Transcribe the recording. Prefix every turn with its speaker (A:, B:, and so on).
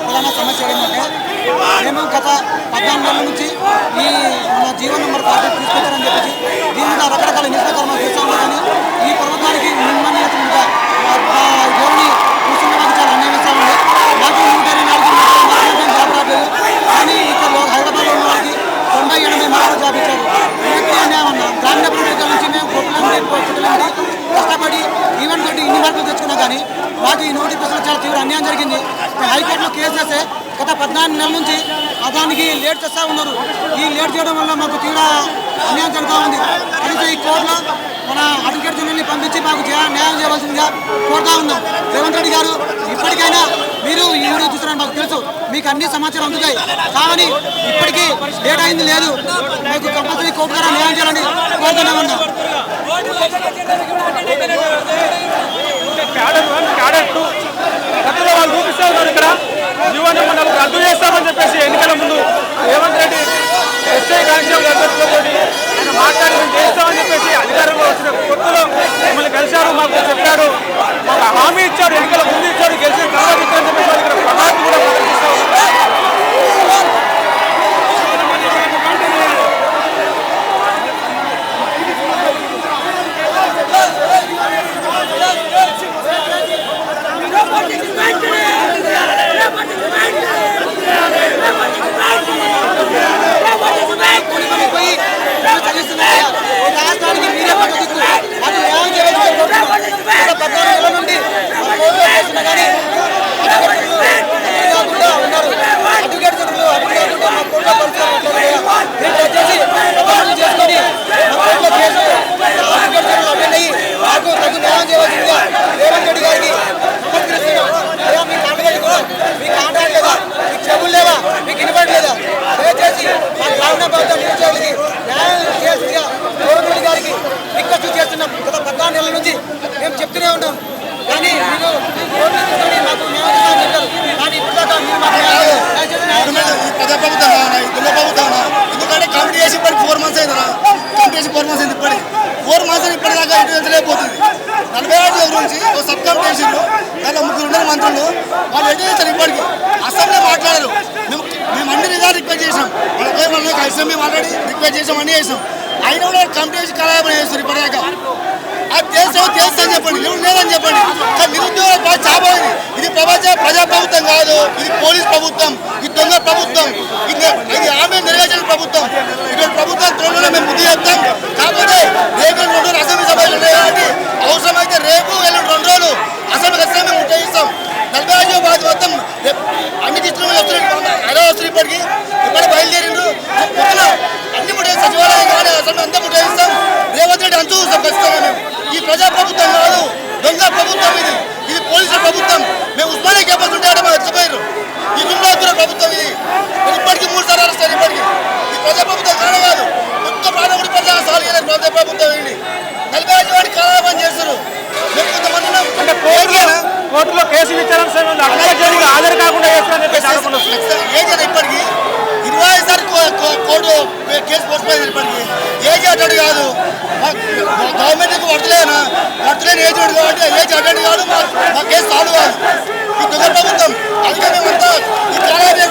A: ప్రధాన సమస్య ఏంటంటే మేము గత 14 నెలల నుంచి ఈ మన జీవన్ నెంబర్ కార్డు తీసుకొచ్చారని చెప్పేసి దీని మీద రకరకాల నిరసనకర్మలు చేస్తూ ఉన్నారు. కానీ ఈ ప్రభుత్వానికి నిర్మాణీయంగా ధోరణి కూర్చున్నవారికి చాలా అన్యాయం ఇస్తూ ఉంది. మాకు 124 జాబ్ రాలేదు, కానీ ఇక్కడ హైదరాబాద్లో ఉన్న వారికి 90-80 మార్కులు జాబ్ ఇచ్చారు. అన్యాయం అన్న గ్రామీణ ప్రభుత్వం నుంచి మేము కొట్టులండి కష్టపడి ఈవెంట్ తోటి ఇన్ని మార్కులు తెచ్చుకున్నాం. కానీ మాకు ఈ నోటిఫికేషన్ చాలా తీవ్ర అన్యాయం జరిగింది. హైకోర్టులో కేసు చేస్తే గత 14 నెలల నుంచి దానికి లేట్ చేస్తూ ఉన్నారు. ఈ లేట్ చేయడం వల్ల మాకు తీవ్ర అన్యాయం జరుగుతూ ఉంది. కనుక ఈ కోర్టులో మన అడ్వకేట్ జనరల్ని పంపించి మాకు న్యాయం చేయవలసిందిగా కోరుతా ఉన్నాం. రేవంత్ రెడ్డి గారు ఇప్పటికైనా మీరు ఈ వీడియో చూస్తున్నారని మాకు తెలుసు, మీకు అన్ని సమాచారం అందుతాయి. కానీ ఇప్పటికీ లేట్ అయింది లేదు, మీకు కంపల్సరీ కోర్టు ద్వారా న్యాయం చేయాలని కోరుతూనే ఉన్నాం.
B: వాళ్ళు చూపిస్తా ఉన్నారు ఇక్కడ జీవన మండలం రద్దు చేస్తామని చెప్పేసి ఎన్నికల ముందు రేవంత్ రెడ్డి ఎస్ఐ కానిస్టేబుల్ అభ్యర్థులతో ఆయన మాట్లాడి మేము చేస్తామని చెప్పేసి అధికారంలో వచ్చిన కొత్తలో మిమ్మల్ని కలిశారు, మాకు చెప్పాడు, మాకు హామీ ఇచ్చాడు, ఎన్నికల ముందు ఇచ్చాడు, గెలిచిన తర్వాత ఇచ్చారని చెప్పేసి ఇక్కడ ప్రధాని కూడా ప్రదర్శిస్తూ ఉన్నారు.
A: రాష్ట్రానికి మీరే పద్ధతి అది న్యాయం చేయవచ్చు. గత 14 నెలల నుండి కానీ ఉన్నారు అడ్వకేట్ జనరల్ చేసుకొని అడ్వకేట్ జనరల్ అటెండ్ అయ్యి మాకు తగు న్యాయం చేయవలసిందిగా రేవంత్ రెడ్డి గారికి సమర్పిస్తున్నాం. మీ కాంట్రాక్ట్ లేదా, మీకు చెవులు లేవా, మీకు వినపడలేదా, దయచేసి మా గ్రామీణ ప్రాంత నిరుద్యోగులకి న్యాయం చేయాల్సిందిగా రేవంత్ రెడ్డి గారికి రిక్వెస్ట్ చేస్తున్నాం. గత 14 నెలల నుంచి మేము చెప్తూనే ఉంటాం, కానీ మీరు మాకు న్యాయం చేయాలని చెప్పారు. కానీ ఇప్పటిదాకా మీరు మాకు
C: ఎందుకంటే కమిటీ చేసి ఇప్పటికి 4 months అయిందా, కమిటీ చేసి 4 months అయింది. ఇప్పటికి 4 months ఇప్పటిదాకా ఎటువెంచలేకపోతుంది. 45 గురించి ఒక సబ్ కమిటీ చేసిండ్రు, దాంట్లో 3 ఉన్నారు మంత్రులు, వాళ్ళు ఎటు చేస్తారు. ఇప్పటికి అసెంబ్లీ మాట్లాడారు. మేము అన్ని నిజాలు రిక్వెస్ట్ చేసాం, వాళ్ళకి కలిసి మేము ఆల్రెడీ రిక్వెస్ట్ చేసాం, అన్నీ చేసాం. అయినా కూడా కమిటీ చేసి కళాపన చేస్తారు. ఇప్పటిదాకా అది తెలుసు అని చెప్పండి, లేదని చెప్పండి. కానీ నిరుద్యోగ చాపోయింది. ఇది ప్రజాప్రభుత్వం కాదు, ఇది పోలీస్ ప్రభుత్వం, ఇది దొంగ ప్రభుత్వం, ఇది ఆమె నెరవేర్చిన ప్రభుత్వం. ఇటువంటి ప్రభుత్వం త్వరలో మేము బుద్ధి చెప్తాం. కాకపోతే రేపు 2 రోజులు అసెంబ్లీ సభలు ఉన్నాయి కాబట్టి అవసరమైతే రేపు 2 రోజులు అసెంబ్లీ ఖచ్చితంగా మేము ఉంటాయిస్తాం. 45వ బాధ మొత్తం అన్ని చిత్రంలో వస్తున్నాయి, 60 వస్తున్నాయి. ఇప్పటికి బయలుదేరిండ్రు అన్ని ముట్టే సచివాలయం కానీ అసెంబ్లీ అంతా ముట్టాయిస్తాం. రేవంత్ రెడ్డి అంచు చూస్తాం ఖచ్చితంగా. మేము ఈ ప్రజా ప్రభుత్వం కాదు, దొంగ ప్రభుత్వం, ఇది పోలీసుల ప్రభుత్వం. మేము ఉస్మానియా క్యాంపస్ ఉంటే ఆడ మర్చిపోయారు. ఈ గుండాపుర ప్రభుత్వం ఇది. ఇప్పటికీ 3 సార్లు అరెస్ట్ అయ్యారు. ఇప్పటికీ ఈ ప్రజా ప్రభుత్వం కాదు, మొత్తం ప్రాణముడి ప్రజా సాల్వ్ చేయలేదు ప్రజా ప్రభుత్వం. ఇది 45 వాడికి కాలాపన చేస్తారు. మేము కొంతమంది
B: అంటే కోర్టులో కేసు విచారణ హాజరు కాకుండా
C: ఏజీ ఇప్పటికీ 20 సార్లు కోర్టు కేసు పోస్ట్ పోయింది. ఇప్పటికీ ఏజీ అటెండ్ కాదు, గవర్నమెంట్కి వర్తలేని ఏజీ కాబట్టి ఏజీ అటెండ్ కాదు, మా కేసు సాల్వ్ కాదు. ఈ దొంగ ప్రభుత్వం. అందుకే మేమంతా ఈ కాలాన్ని